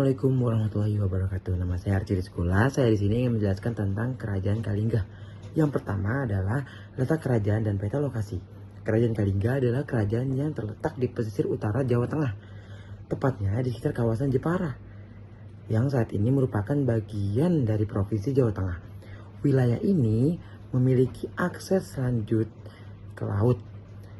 Assalamualaikum warahmatullahi wabarakatuh. Nama saya Arci Rizkula. Saya di sini ingin menjelaskan tentang Kerajaan Kalingga. Yang pertama adalah letak kerajaan dan peta lokasi. Kerajaan Kalingga adalah kerajaan yang terletak di pesisir utara Jawa Tengah, tepatnya di sekitar kawasan Jepara, yang saat ini merupakan bagian dari Provinsi Jawa Tengah. Wilayah ini memiliki akses lanjut ke laut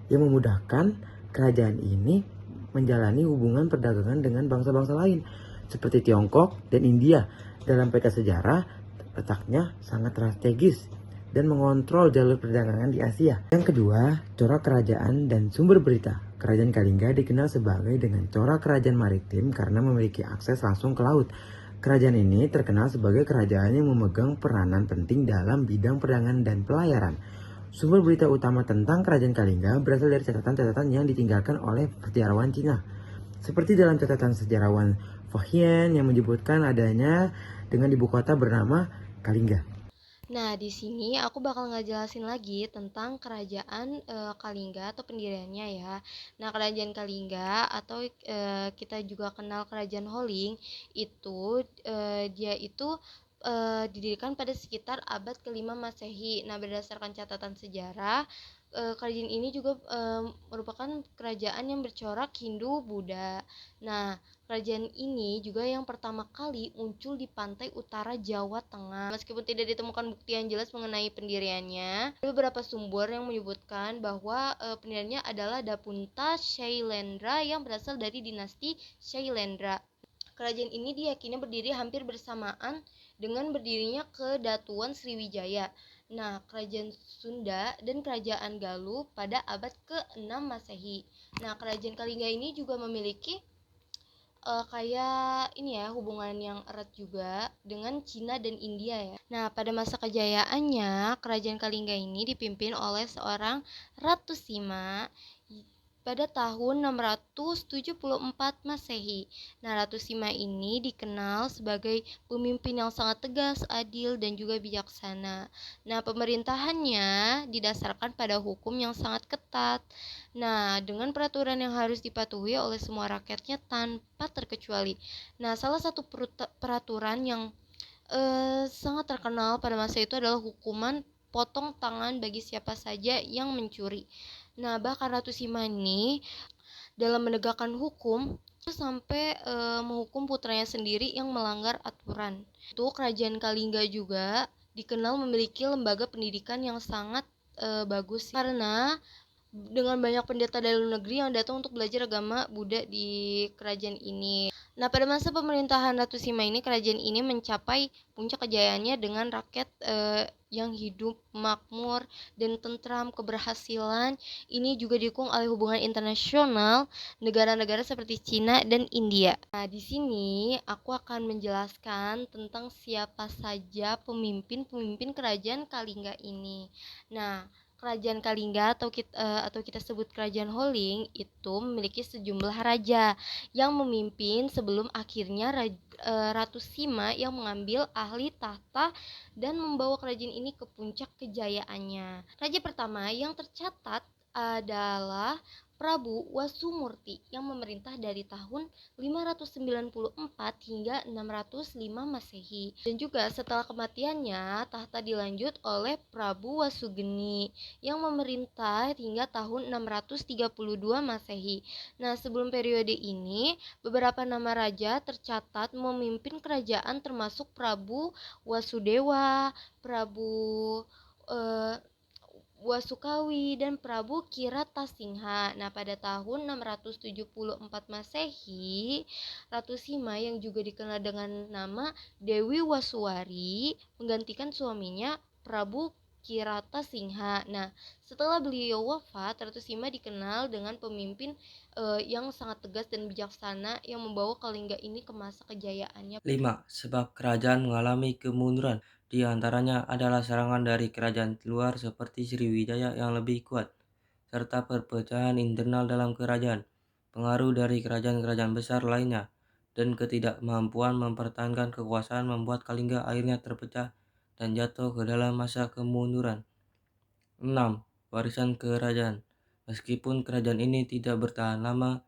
yang memudahkan kerajaan ini menjalani hubungan perdagangan dengan bangsa-bangsa lain seperti Tiongkok dan India. Dalam peta sejarah, letaknya sangat strategis dan mengontrol jalur perdagangan di Asia. Yang kedua, corak kerajaan dan sumber berita. Kerajaan Kalingga dikenal sebagai dengan corak kerajaan maritim karena memiliki akses langsung ke laut. Kerajaan ini terkenal sebagai kerajaan yang memegang peranan penting dalam bidang perdagangan dan pelayaran. Sumber berita utama tentang Kerajaan Kalingga berasal dari catatan-catatan yang ditinggalkan oleh sejarawan Cina. Seperti dalam catatan sejarawan Fohian yang menyebutkan adanya dengan ibu kota bernama Kalingga. Nah, di sini aku bakal ngejelasin lagi tentang kerajaan Kalingga atau pendiriannya ya. Nah, kerajaan Kalingga atau kita juga kenal kerajaan Holing itu dia itu didirikan pada sekitar abad ke-5 Masehi. Nah, berdasarkan catatan sejarah, kerajaan ini juga merupakan kerajaan yang bercorak Hindu Buddha. Nah, kerajaan ini juga yang pertama kali muncul di pantai utara Jawa Tengah. Meskipun tidak ditemukan bukti yang jelas mengenai pendiriannya, ada beberapa sumber yang menyebutkan bahwa pendiriannya adalah Dapunta Shailendra yang berasal dari dinasti Shailendra. Kerajaan ini diyakini berdiri hampir bersamaan dengan berdirinya Kedatuan Sriwijaya. Nah, kerajaan Sunda dan kerajaan Galuh pada abad ke-6 Masehi. Nah, kerajaan Kalingga ini juga memiliki kayak ini ya, hubungan yang erat juga dengan Cina dan India ya. Nah, pada masa kejayaannya, kerajaan Kalingga ini dipimpin oleh seorang Ratu Sima pada tahun 674 Masehi. Nah, Ratu Sima ini dikenal sebagai pemimpin yang sangat tegas, adil, dan juga bijaksana. Nah, pemerintahannya didasarkan pada hukum yang sangat ketat. Nah, dengan peraturan yang harus dipatuhi oleh semua rakyatnya tanpa terkecuali. Nah, salah satu peraturan yang sangat terkenal pada masa itu adalah hukuman potong tangan bagi siapa saja yang mencuri. Nah, bahkan Ratu Sima ini dalam menegakkan hukum sampai menghukum putranya sendiri yang melanggar aturan. Itu kerajaan Kalingga juga dikenal memiliki lembaga pendidikan yang sangat bagus karena dengan banyak pendeta dari luar negeri yang datang untuk belajar agama Buddha di kerajaan ini. Nah, pada masa pemerintahan Ratu Sima ini, kerajaan ini mencapai puncak kejayaannya dengan rakyat yang hidup makmur dan tentram. Keberhasilan ini juga didukung oleh hubungan internasional negara-negara seperti Cina dan India. Nah, di sini aku akan menjelaskan tentang siapa saja pemimpin-pemimpin kerajaan Kalingga ini. Nah, Kerajaan Kalingga atau kita sebut Kerajaan Holing itu memiliki sejumlah raja yang memimpin sebelum akhirnya Ratu Sima yang mengambil alih tahta dan membawa kerajaan ini ke puncak kejayaannya. Raja pertama yang tercatat adalah Prabu Wasumurti yang memerintah dari tahun 594 hingga 605 Masehi. Dan juga setelah kematiannya, tahta dilanjut oleh Prabu Wasugeni yang memerintah hingga tahun 632 Masehi. Nah, sebelum periode ini, beberapa nama raja tercatat memimpin kerajaan termasuk Prabu Wasudewa, Prabu Wasukawi, dan Prabu Kiratasingha. Nah, pada tahun 674 Masehi, Ratu Sima yang juga dikenal dengan nama Dewi Wasuwari menggantikan suaminya Prabu Kiratasingha. Nah, setelah beliau wafat, Ratu Sima dikenal dengan pemimpin yang sangat tegas dan bijaksana yang membawa Kalingga ini ke masa kejayaannya. 5. Sebab kerajaan mengalami kemunduran. Di antaranya adalah serangan dari kerajaan luar seperti Sriwijaya yang lebih kuat, serta perpecahan internal dalam kerajaan, pengaruh dari kerajaan-kerajaan besar lainnya, dan ketidakmampuan mempertahankan kekuasaan membuat Kalingga akhirnya terpecah dan jatuh ke dalam masa kemunduran. 6. Warisan kerajaan. Meskipun kerajaan ini tidak bertahan lama,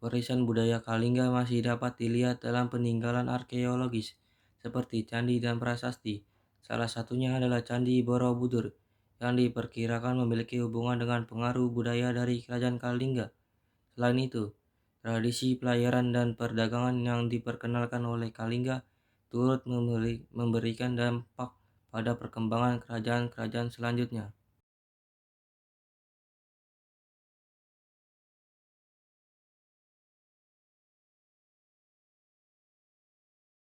Warisan budaya Kalingga masih dapat dilihat dalam peninggalan arkeologis seperti candi dan prasasti. Salah satunya adalah Candi Borobudur yang diperkirakan memiliki hubungan dengan pengaruh budaya dari Kerajaan Kalingga. Selain itu, tradisi pelayaran dan perdagangan yang diperkenalkan oleh Kalingga turut memberikan dampak pada perkembangan kerajaan-kerajaan selanjutnya.